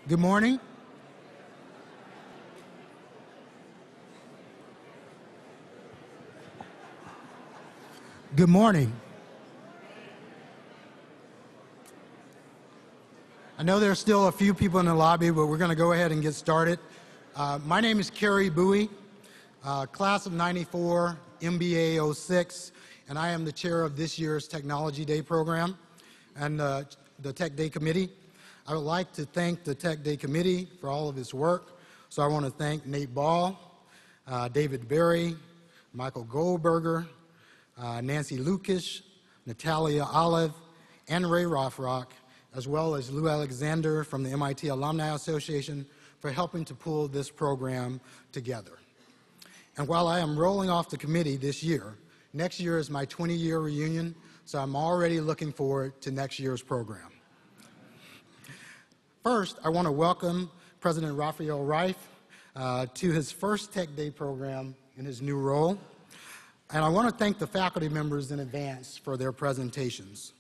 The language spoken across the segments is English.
Good morning. Good morning. I know there's still a few people in the lobby, but we're going to go ahead and get started. My name is Kerry Bowie, class of 94, MBA 06, and I am the chair of this year's Technology Day program and the Tech Day Committee. I would like to thank the Tech Day Committee for all of its work. So I want to thank Nate Ball, David Berry, Michael Goldberger, Nancy Lukish, Natalia Olive, and Ray Rothrock, as well as Lou Alexander from the MIT Alumni Association for helping to pull this program together. And while I am rolling off the committee this year, next year is my 20-year reunion, so I'm already looking forward to next year's program. First, I want to welcome President Rafael Reif to his first Tech Day program in his new role. And I want to thank the faculty members in advance for their presentations.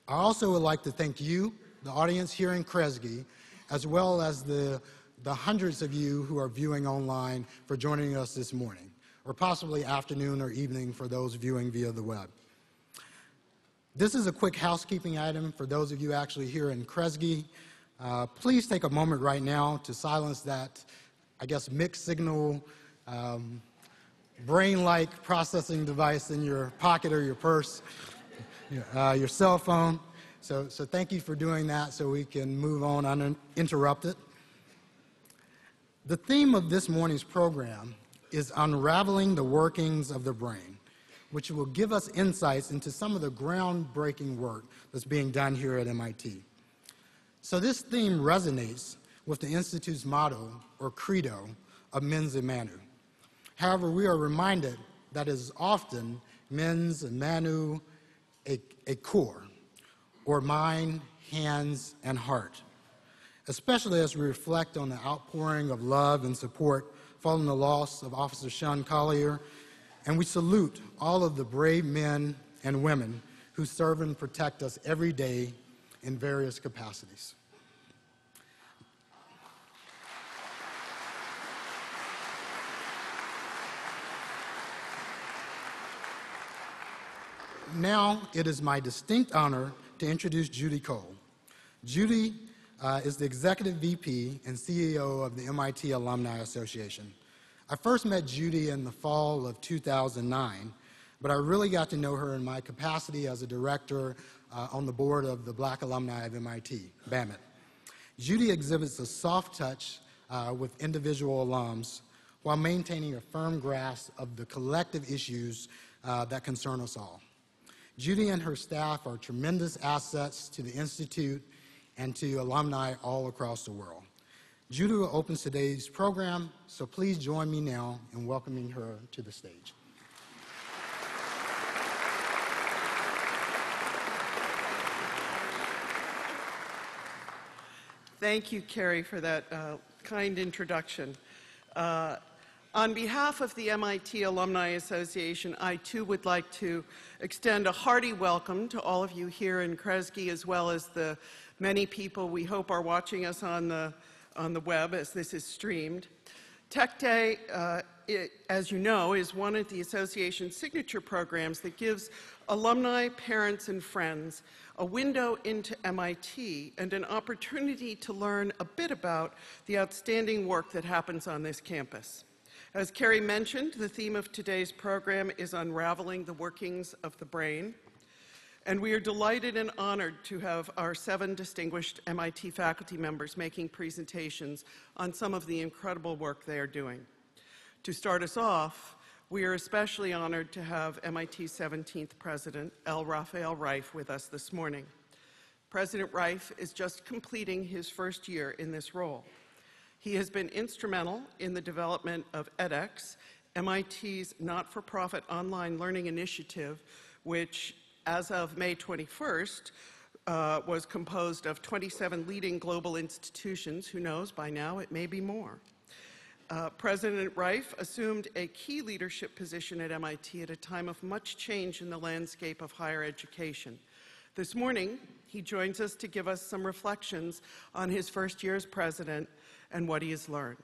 I also would like to thank you, the audience here in Kresge, as well as the hundreds of you who are viewing online for joining us this morning, or possibly afternoon or evening for those viewing via the web. This is a quick housekeeping item for those of you actually here in Kresge. Please take a moment right now to silence that, I guess, mixed signal brain-like processing device in your pocket or your purse, your cell phone. So thank you for doing that so we can move on uninterrupted. The theme of this morning's program is Unraveling the Workings of the Brain, which will give us insights into some of the groundbreaking work that's being done here at MIT. So this theme resonates with the Institute's motto, or credo, of mens and manu. However, we are reminded that it is often mens and manu a core, or mind, hands, and heart, especially as we reflect on the outpouring of love and support following the loss of Officer Sean Collier, and we salute all of the brave men and women who serve and protect us every day in various capacities. Now, it is my distinct honor to introduce Judy Cole. Judy is the Executive VP and CEO of the MIT Alumni Association. I first met Judy in the fall of 2009, but I really got to know her in my capacity as a director on the board of the Black Alumni of MIT, BAMIT. Judy exhibits a soft touch with individual alums while maintaining a firm grasp of the collective issues that concern us all. Judy and her staff are tremendous assets to the Institute and to alumni all across the world. Judy will open today's program, so please join me now in welcoming her to the stage. Thank you, Kerry, for that kind introduction. On behalf of the MIT Alumni Association, I too would like to extend a hearty welcome to all of you here in Kresge, as well as the many people we hope are watching us on the web as this is streamed. Tech Day, as you know, is one of the association's signature programs that gives alumni, parents, and friends a window into MIT and an opportunity to learn a bit about the outstanding work that happens on this campus. As Kerry mentioned, the theme of today's program is Unraveling the Workings of the Brain, and we are delighted and honored to have our 7 distinguished MIT faculty members making presentations on some of the incredible work they are doing. To start us off, we are especially honored to have MIT's 17th president, Rafael Reif, with us this morning. President Reif is just completing his first year in this role. He has been instrumental in the development of edX, MIT's not-for-profit online learning initiative, which, as of May 21st, was composed of 27 leading global institutions. Who knows, by now it may be more. President Reif assumed a key leadership position at MIT at a time of much change in the landscape of higher education. This morning, he joins us to give us some reflections on his first year as president and what he has learned.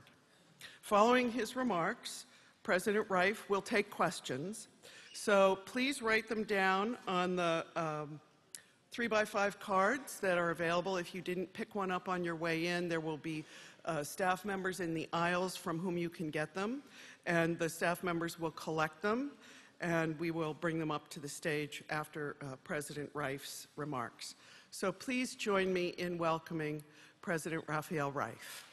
Following his remarks, President Reif will take questions, so please write them down on the 3x5 cards that are available. If you didn't pick one up on your way in, there will be staff members in the aisles from whom you can get them, and the staff members will collect them, and we will bring them up to the stage after President Reif's remarks. So please join me in welcoming President Rafael Reif.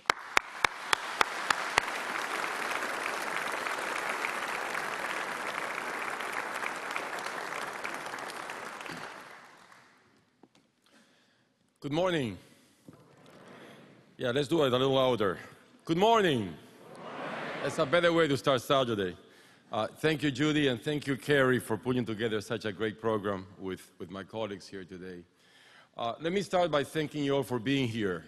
Good morning. Yeah, let's do it a little louder. Good morning. Good morning. That's a better way to start Saturday. Thank you, Judy, and thank you, Carrie, for putting together such a great program with my colleagues here today. Let me start by thanking you all for being here.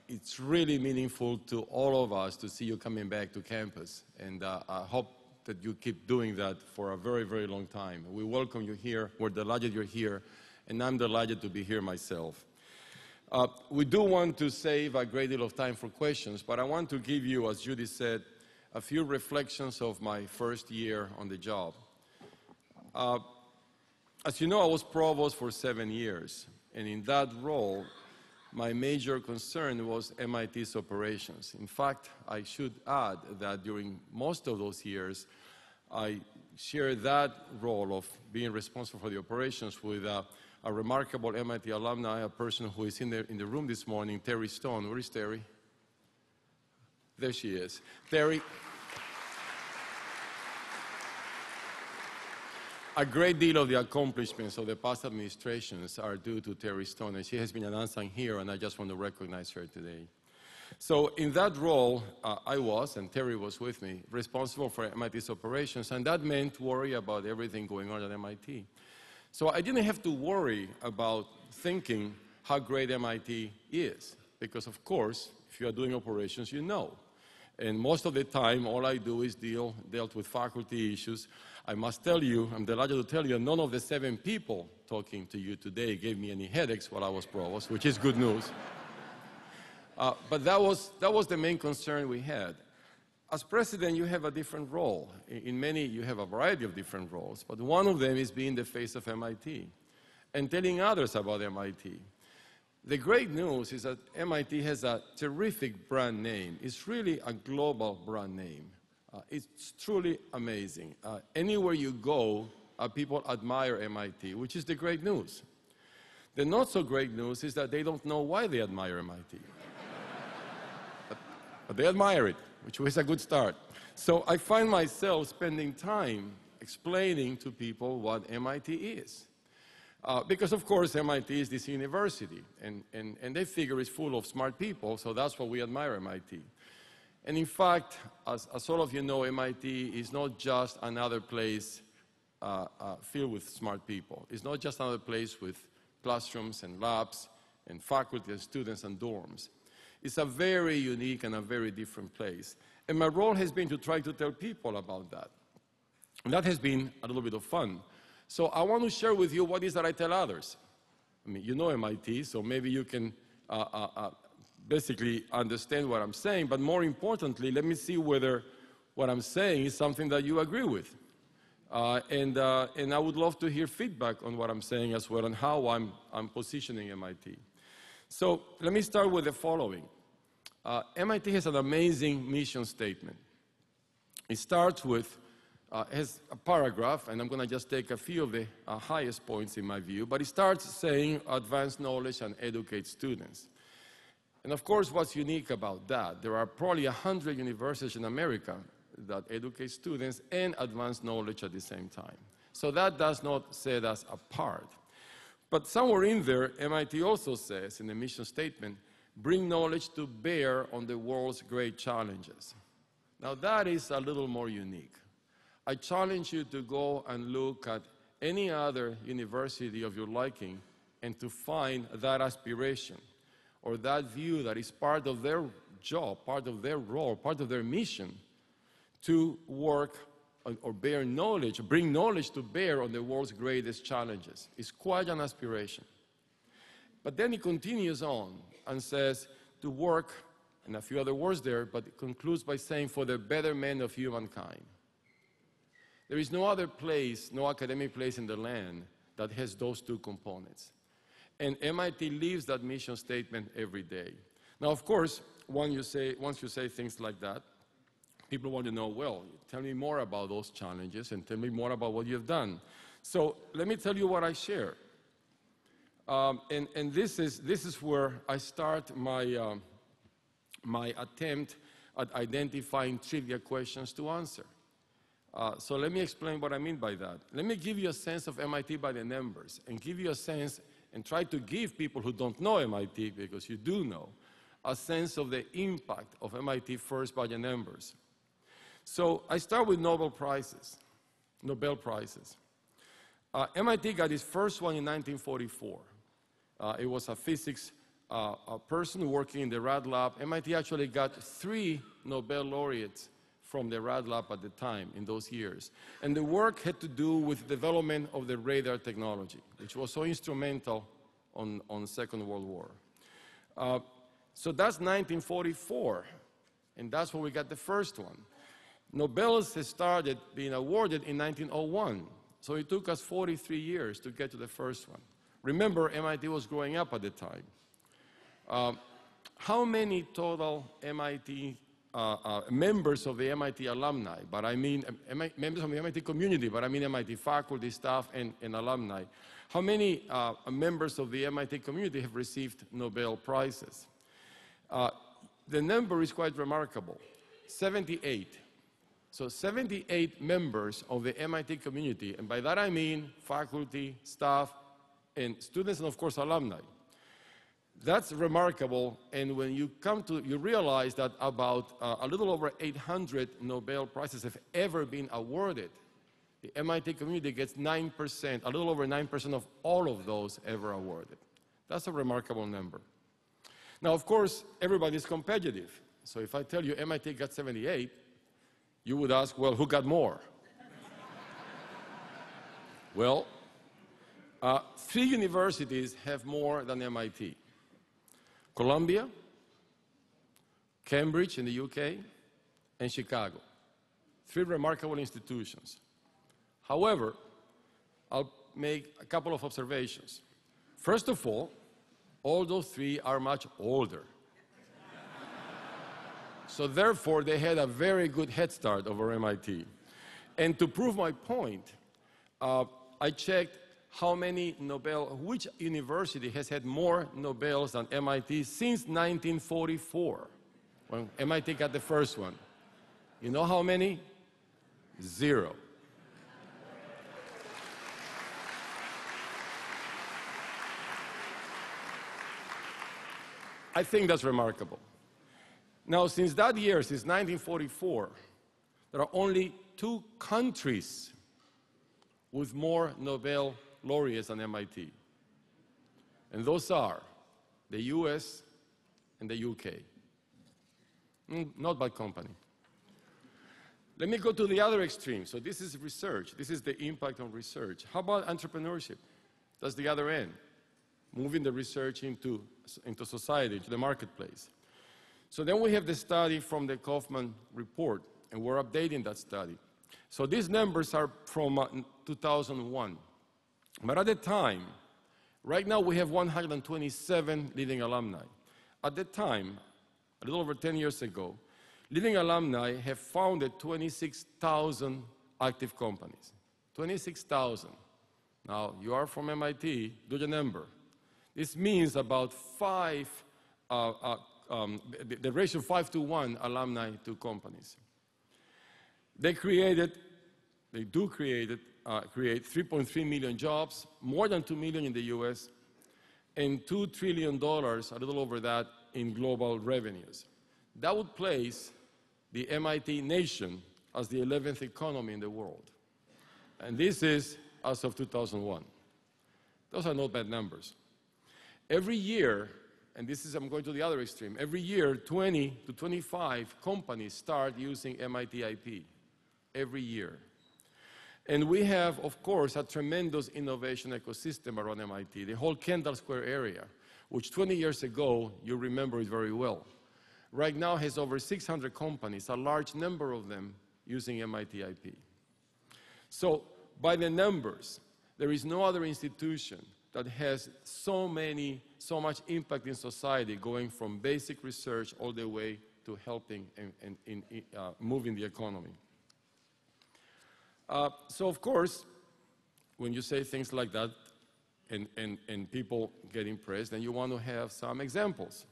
It's really meaningful to all of us to see you coming back to campus, and I hope that you keep doing that for a very, very long time. We welcome you here. We're delighted you're here, and I'm delighted to be here myself. We do want to save a great deal of time for questions, but I want to give you, as Judy said, a few reflections of my first year on the job. As you know, I was provost for 7 years, and in that role, my major concern was MIT's operations. In fact, I should add that during most of those years, I shared that role of being responsible for the operations with a remarkable MIT alumni, a person who is in the room this morning, Terry Stone. Where is Terry? There she is. Terry, a great deal of the accomplishments of the past administrations are due to Terry Stone, and she has been an unsung hero, and I just want to recognize her today. So in that role, I was, and Terry was with me, responsible for MIT's operations, and that meant worry about everything going on at MIT. So I didn't have to worry about thinking how great MIT is, because of course, if you are doing operations, you know. And most of the time, all I do is dealt with faculty issues. I must tell you, I'm delighted to tell you, none of the 7 people talking to you today gave me any headaches while I was provost, which is good news. But that was the main concern we had. As president, you have a different role. In many, you have a variety of different roles, but one of them is being the face of MIT and telling others about MIT. The great news is that MIT has a terrific brand name. It's really a global brand name. It's truly amazing. Anywhere you go, people admire MIT, which is the great news. The not so great news is that they don't know why they admire MIT. But they admire it, which was a good start. So I find myself spending time explaining to people what MIT is. Because, of course, MIT is this university, and they figure it's full of smart people, so that's why we admire MIT. And in fact, as all of you know, MIT is not just another place filled with smart people. It's not just another place with classrooms and labs and faculty and students and dorms. It's a very unique and a very different place. And my role has been to try to tell people about that. And that has been a little bit of fun. So I want to share with you what it is that I tell others. I mean, you know MIT, so maybe you can basically understand what I'm saying, but more importantly, let me see whether what I'm saying is something that you agree with. And I would love to hear feedback on what I'm saying as well and how I'm positioning MIT. So let me start with the following. MIT has an amazing mission statement. It starts with, has a paragraph, and I'm going to just take a few of the highest points in my view, but it starts saying advance knowledge and educate students. And of course, what's unique about that, there are probably 100 universities in America that educate students and advance knowledge at the same time. So that does not set us apart. But somewhere in there, MIT also says in the mission statement, bring knowledge to bear on the world's great challenges. Now that is a little more unique. I challenge you to go and look at any other university of your liking and to find that aspiration or that view that is part of their job, part of their role, part of their mission to work or bear knowledge, bring knowledge to bear on the world's greatest challenges. It's quite an aspiration. But then he continues on and says, to work, and a few other words there, but it concludes by saying, for the betterment of humankind. There is no other place, no academic place in the land that has those two components. And MIT lives that mission statement every day. Now, of course, once you say things like that, people want to know, well, tell me more about those challenges and tell me more about what you've done. So let me tell you what I share. And this is where I start my, my attempt at identifying trivia questions to answer. So let me explain what I mean by that. Let me give you a sense of MIT by the numbers and give you a sense and try to give people who don't know MIT, because you do know, a sense of the impact of MIT first by the numbers. So I start with Nobel Prizes. MIT got its first one in 1944. It was a physics a person working in the Rad Lab. MIT actually got 3 Nobel laureates from the Rad Lab at the time, in those years. And the work had to do with the development of the radar technology, which was so instrumental on the Second World War. So that's 1944, and that's when we got the first one. Nobel's has started being awarded in 1901, so it took us 43 years to get to the first one. Remember, MIT was growing up at the time. How many total MIT members of the MIT alumni, but I mean members of the MIT community, but I mean MIT faculty, staff, and alumni. How many members of the MIT community have received Nobel Prizes? The number is quite remarkable, 78. So 78 members of the MIT community, and by that I mean faculty, staff, and students, and of course alumni. That's remarkable, and when you come to, you realize that about a little over 800 Nobel Prizes have ever been awarded. The MIT community gets 9%, a little over 9% of all of those ever awarded. That's a remarkable number. Now, of course, everybody's competitive. So if I tell you MIT got 78, you would ask, well, who got more? Well, 3 universities have more than MIT. Columbia, Cambridge in the UK, and Chicago. 3 remarkable institutions. However, I'll make a couple of observations. First of all those 3 are much older. So therefore, they had a very good head start over MIT. And to prove my point, I checked how many which university has had more Nobels than MIT since 1944, when MIT got the first one. You know how many? 0. I think that's remarkable. Now, since that year, since 1944, there are only 2 countries with more Nobel laureates than MIT. And those are the US and the UK. Not bad company. Let me go to the other extreme. So this is research. This is the impact on research. How about entrepreneurship? That's the other end, moving the research into society, to the marketplace. So then we have the study from the Kaufman report, and we're updating that study. So these numbers are from 2001. But at the time, right now we have 127 living alumni. At the time, a little over 10 years ago, living alumni have founded 26,000 active companies. 26,000. Now, you are from MIT, do the number. This means about 5, the ratio 5-to-1 alumni to companies. They do create 3.3 million jobs, more than 2 million in the US, and $2 trillion, a little over that, in global revenues. That would place the MIT nation as the 11th economy in the world. And this is as of 2001. Those are not bad numbers. Every year, and this is, I'm going to the other extreme, every year 20 to 25 companies start using MIT IP. Every year. And we have, of course, a tremendous innovation ecosystem around MIT, the whole Kendall Square area. which 20 years ago, you remember it very well, right now has over 600 companies, a large number of them using MIT IP. So by the numbers, there is no other institution that has so much impact in society, going from basic research all the way to helping and moving the economy. So of course, when you say things like that and people get impressed, then you want to have some examples.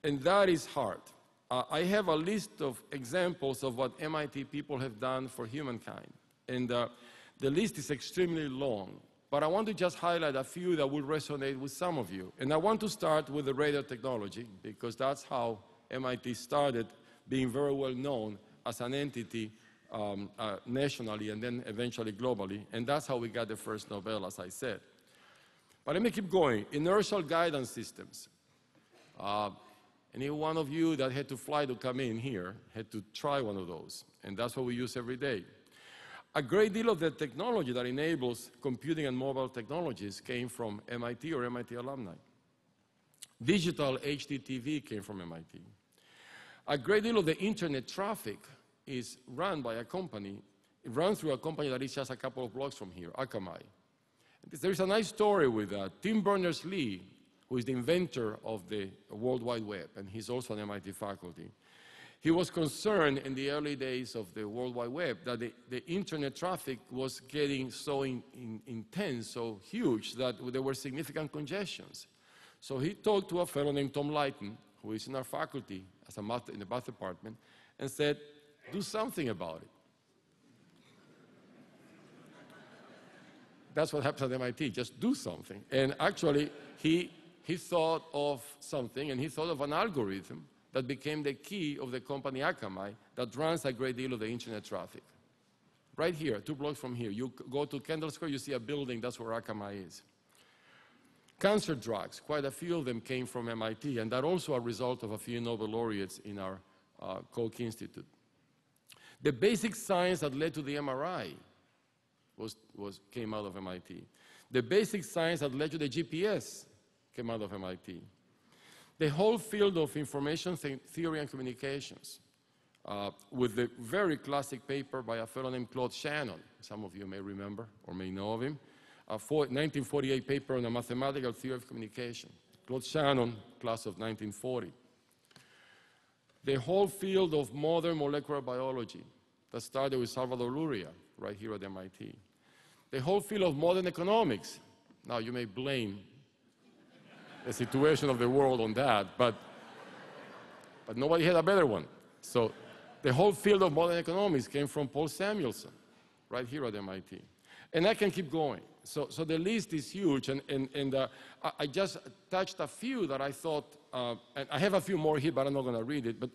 And that is hard. I have a list of examples of what MIT people have done for humankind. And the list is extremely long. But I want to just highlight a few that will resonate with some of you. And I want to start with the radar technology, because that's how MIT started being very well known as an entity nationally and then eventually globally. And that's how we got the first Nobel, as I said. But let me keep going. Inertial guidance systems. Any one of you that had to fly to come in here had to try one of those. And that's what we use every day. A great deal of the technology that enables computing and mobile technologies came from MIT or MIT alumni. Digital HDTV came from MIT. A great deal of the internet traffic is run by a company. It runs through a company that is just a couple of blocks from here, Akamai. There's a nice story with Tim Berners-Lee, who is the inventor of the World Wide Web, and he's also an MIT faculty. He was concerned in the early days of the World Wide Web that the internet traffic was getting so intense, so huge, that there were significant congestions. So he talked to a fellow named Tom Leighton, who is in our faculty as in the math department, and said, do something about it. That's what happens at MIT, just do something. And actually, he thought of something, and he thought of an algorithm that became the key of the company Akamai that runs a great deal of the internet traffic. Right here, 2 blocks from here. You go to Kendall Square, you see a building, that's where Akamai is. Cancer drugs, quite a few of them came from MIT, and that also a result of a few Nobel laureates in our Koch Institute. The basic science that led to the MRI came out of MIT. The basic science that led to the GPS came out of MIT. The whole field of information theory and communications, with the very classic paper by a fellow named Claude Shannon, some of you may remember or may know of him, a 1948 paper on a mathematical theory of communication. Claude Shannon, class of 1940. The whole field of modern molecular biology that started with Salvador Luria, right here at MIT. The whole field of modern economics. Now, you may blame the situation of the world on that, but nobody had a better one. So the whole field of modern economics came from Paul Samuelson, right here at MIT. And I can keep going. So the list is huge, and I just touched a few that I thought, and I have a few more here, but I'm not going to read it, but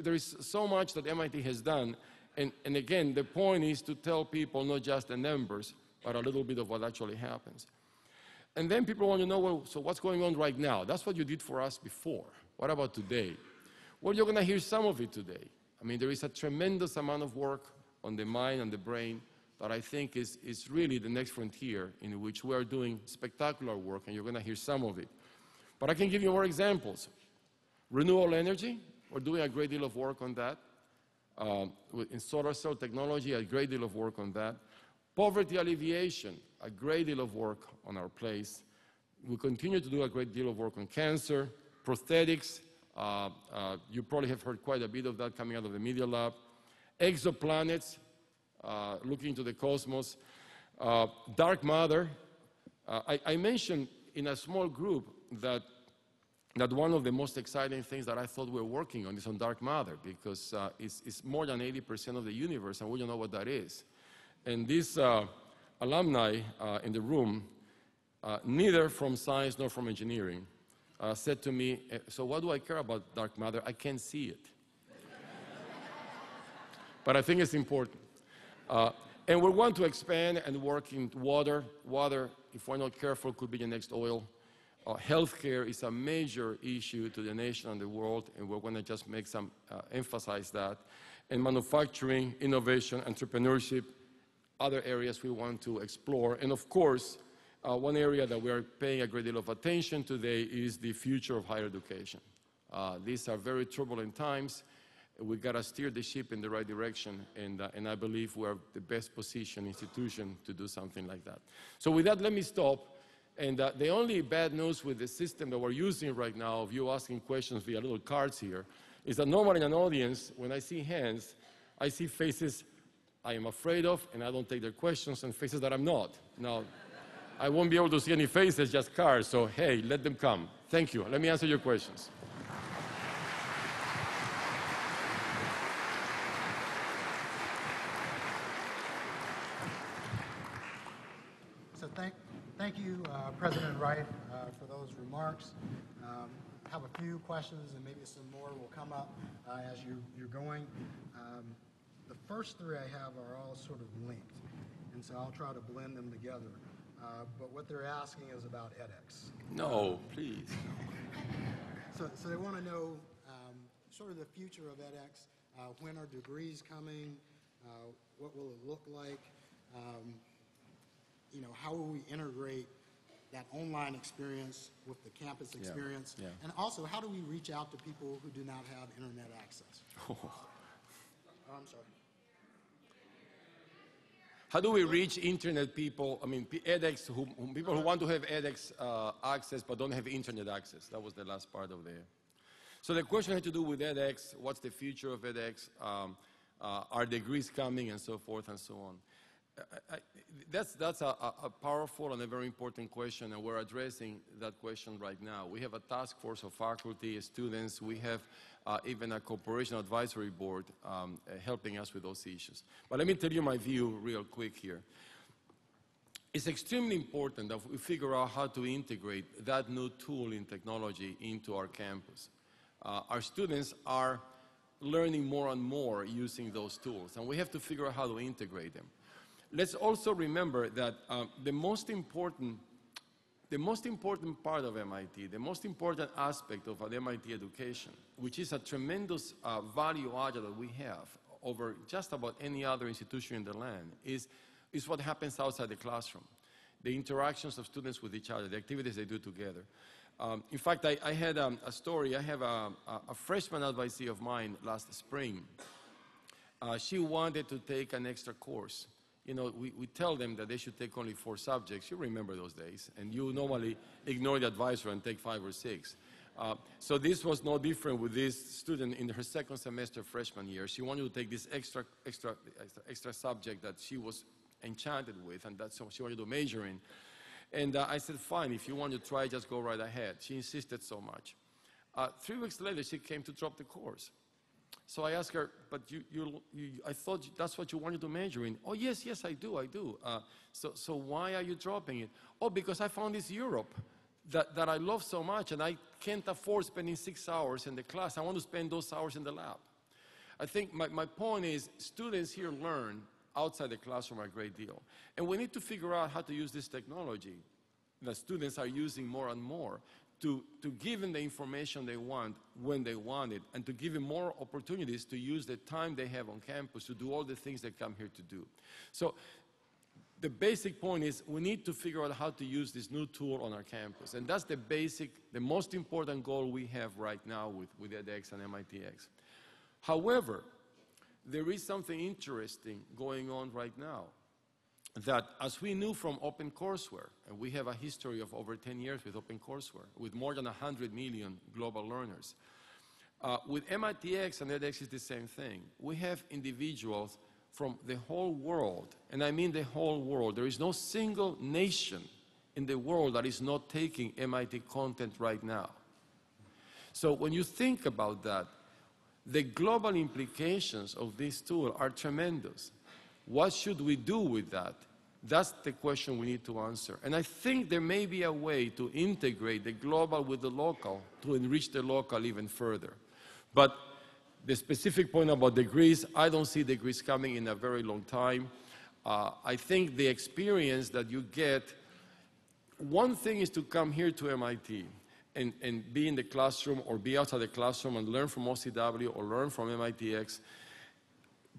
there is so much that MIT has done, and again, the point is to tell people not just the numbers, but a little bit of what actually happens. And then people want to know, well, so what's going on right now? That's what you did for us before. What about today? Well, you're going to hear some of it today. I mean, there is a tremendous amount of work on the mind and the brain that I think is really the next frontier in which we are doing spectacular work, and you're going to hear some of it. But I can give you more examples. Renewable energy, we're doing a great deal of work on that. In solar cell technology, a great deal of work on that. Poverty alleviation, a great deal of work on our place. We continue to do a great deal of work on cancer, prosthetics. You probably have heard quite a bit of that coming out of the Media Lab. Exoplanets, looking into the cosmos. Dark matter. I mentioned in a small group that one of the most exciting things that I thought we were working on is on dark matter, because it's more than 80% of the universe, and we don't know what that is. And these alumni in the room, neither from science nor from engineering, said to me, so what do I care about dark matter? I can't see it. But I think it's important. And we want to expand and work in water. Water, if we're not careful, could be the next oil. Healthcare is a major issue to the nation and the world, and we're going to just make some emphasize that. And manufacturing, innovation, entrepreneurship, other areas we want to explore. And of course, one area that we are paying a great deal of attention today is the future of higher education. These are very turbulent times. We've got to steer the ship in the right direction, and I believe we're the best positioned institution to do something like that. So with that, let me stop. And the only bad news with the system that we're using right now, of you asking questions via little cards here, is that normally in an audience, when I see hands, I see faces I am afraid of, and I don't take their questions, and faces that I'm not. Now, I won't be able to see any faces, just cards, so hey, let them come. Thank you. Let me answer your questions. So thank you, President Reif, for those remarks. I have a few questions, and maybe some more will come up as you're going. The first three I have are all sort of linked, and so I'll try to blend them together. But what they're asking is about edX. No, please. So they want to know sort of the future of edX. When are degrees coming? What will it look like? You know, how will we integrate that online experience with the campus experience? Yeah. And also, how do we reach out to people who do not have internet access? Oh, I'm sorry. How do we reach internet people, I mean, edX, people who want to have edX access but don't have internet access? That was the last part of there. So the question had to do with edX, what's the future of edX, are degrees coming, and so forth and so on. That's a powerful and a very important question, and we're addressing that question right now. We have a task force of faculty, students. We have even a corporation advisory board helping us with those issues. But let me tell you my view real quick here. It's extremely important that we figure out how to integrate that new tool in technology into our campus. Our students are learning more and more using those tools, and we have to figure out how to integrate them. Let's also remember that the most important part of MIT, the most important aspect of an MIT education, which is a tremendous value added that we have over just about any other institution in the land, is what happens outside the classroom, the interactions of students with each other, the activities they do together. In fact, I had a story. I have a freshman advisee of mine last spring. She wanted to take an extra course. You know, we tell them that they should take only 4 subjects. You remember those days. And you normally ignore the advisor and take 5 or 6. So this was no different with this student in her second semester freshman year. She wanted to take this extra subject that she was enchanted with, and that's what she wanted to major in. And I said, fine, if you want to try, just go right ahead. She insisted so much. 3 weeks later, she came to drop the course. So I asked her, but I thought that's what you wanted to major in. Oh, yes, I do. So why are you dropping it? Oh, because I found this Europe that I love so much, and I can't afford spending 6 hours in the class. I want to spend those hours in the lab. I think my point is students here learn outside the classroom a great deal. And we need to figure out how to use this technology that students are using more and more to give them the information they want when they want it, and to give them more opportunities to use the time they have on campus to do all the things they come here to do. So the basic point is we need to figure out how to use this new tool on our campus. And that's the most important goal we have right now with edX and MITx. However, there is something interesting going on right now, that as we knew from OpenCourseWare, and we have a history of over 10 years with OpenCourseWare, with more than 100 million global learners. With MITx and edX is the same thing. We have individuals from the whole world, and I mean the whole world. There is no single nation in the world that is not taking MIT content right now. So when you think about that, the global implications of this tool are tremendous. What should we do with that? That's the question we need to answer. And I think there may be a way to integrate the global with the local to enrich the local even further. But the specific point about degrees, I don't see degrees coming in a very long time. I think the experience that you get, one thing is to come here to MIT and be in the classroom or be outside the classroom and learn from OCW or learn from MITx.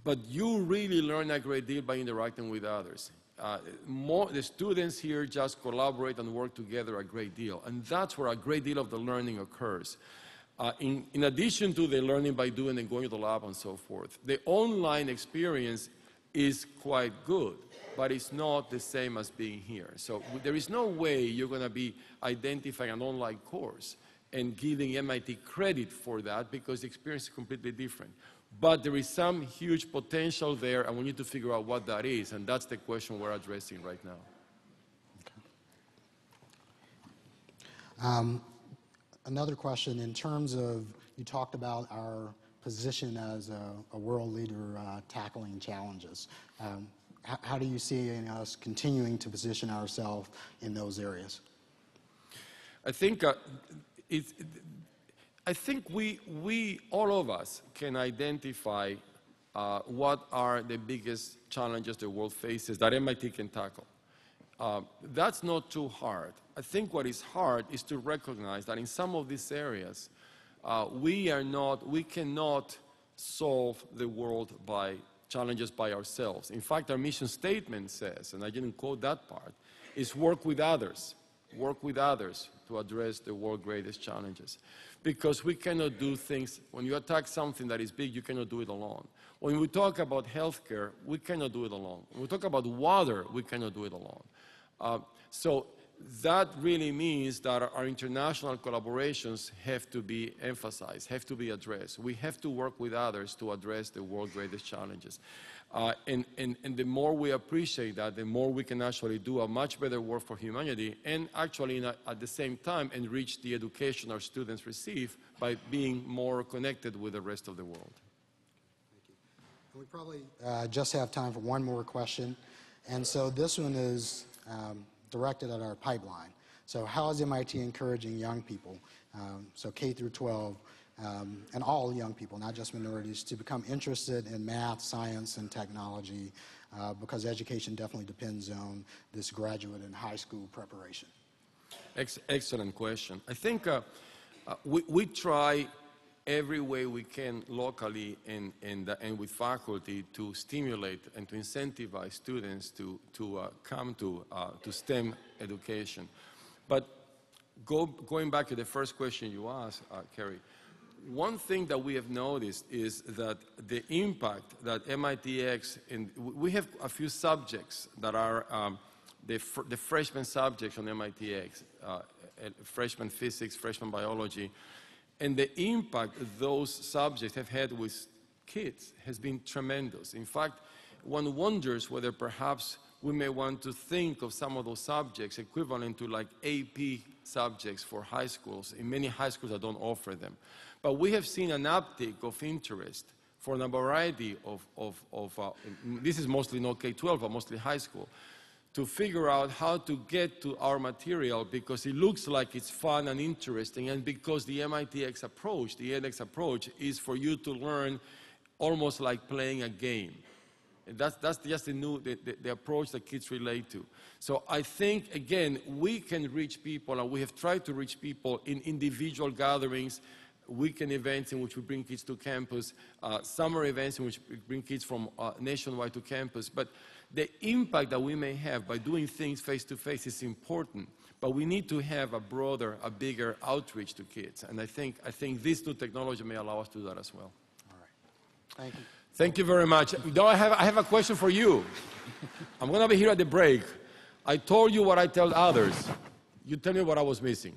But you really learn a great deal by interacting with others. The students here just collaborate and work together a great deal, and that's where a great deal of the learning occurs. In addition to the learning by doing and going to the lab and so forth, the online experience is quite good, but it's not the same as being here. So there is no way you're going to be identifying an online course and giving MIT credit for that, because the experience is completely different. But there is some huge potential there, and we need to figure out what that is, and that's the question we're addressing right now. Another question, in terms of, you talked about our position as a world leader tackling challenges. How do you see us continuing to position ourselves in those areas? I think we, all of us, can identify what are the biggest challenges the world faces that MIT can tackle. That's not too hard. I think what is hard is to recognize that in some of these areas, we cannot solve the world challenges by ourselves. In fact, our mission statement says, and I didn't quote that part, is work with others to address the world's greatest challenges. Because we cannot do things, when you attack something that is big, you cannot do it alone. When we talk about healthcare, we cannot do it alone. When we talk about water, we cannot do it alone. So that really means that our international collaborations have to be emphasized, have to be addressed. We have to work with others to address the world's greatest challenges. And the more we appreciate that, the more we can actually do a much better work for humanity, and actually at the same time enrich the education our students receive by being more connected with the rest of the world. Thank you. And we probably just have time for one more question. And so this one is directed at our pipeline. So how is MIT encouraging young people, so K through 12, and all young people, not just minorities, to become interested in math, science, and technology, because education definitely depends on this graduate and high school preparation? Excellent question. I think we try every way we can locally and with faculty to stimulate and to incentivize students to come to STEM education. But going back to the first question you asked, Kerry, one thing that we have noticed is that the impact that MITx, and we have a few subjects that are the freshman subjects on MITx, freshman physics, freshman biology, and the impact those subjects have had with kids has been tremendous. In fact, one wonders whether perhaps we may want to think of some of those subjects equivalent to like AP subjects for high schools. In many high schools that don't offer them. But we have seen an uptick of interest for a variety of this is mostly not K-12, but mostly high school, to figure out how to get to our material because it looks like it's fun and interesting, and because the MITx approach, the edX approach, is for you to learn almost like playing a game. And that's just the approach that kids relate to. So I think, again, we can reach people, and we have tried to reach people in individual gatherings, weekend events in which we bring kids to campus, summer events in which we bring kids from nationwide to campus. But the impact that we may have by doing things face-to-face is important, but we need to have a broader, a bigger outreach to kids. And I think this new technology may allow us to do that as well. All right. Thank you. Thank you very much. Now I have a question for you. I'm going to be here at the break. I told you what I tell others. You tell me what I was missing.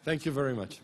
Thank you very much.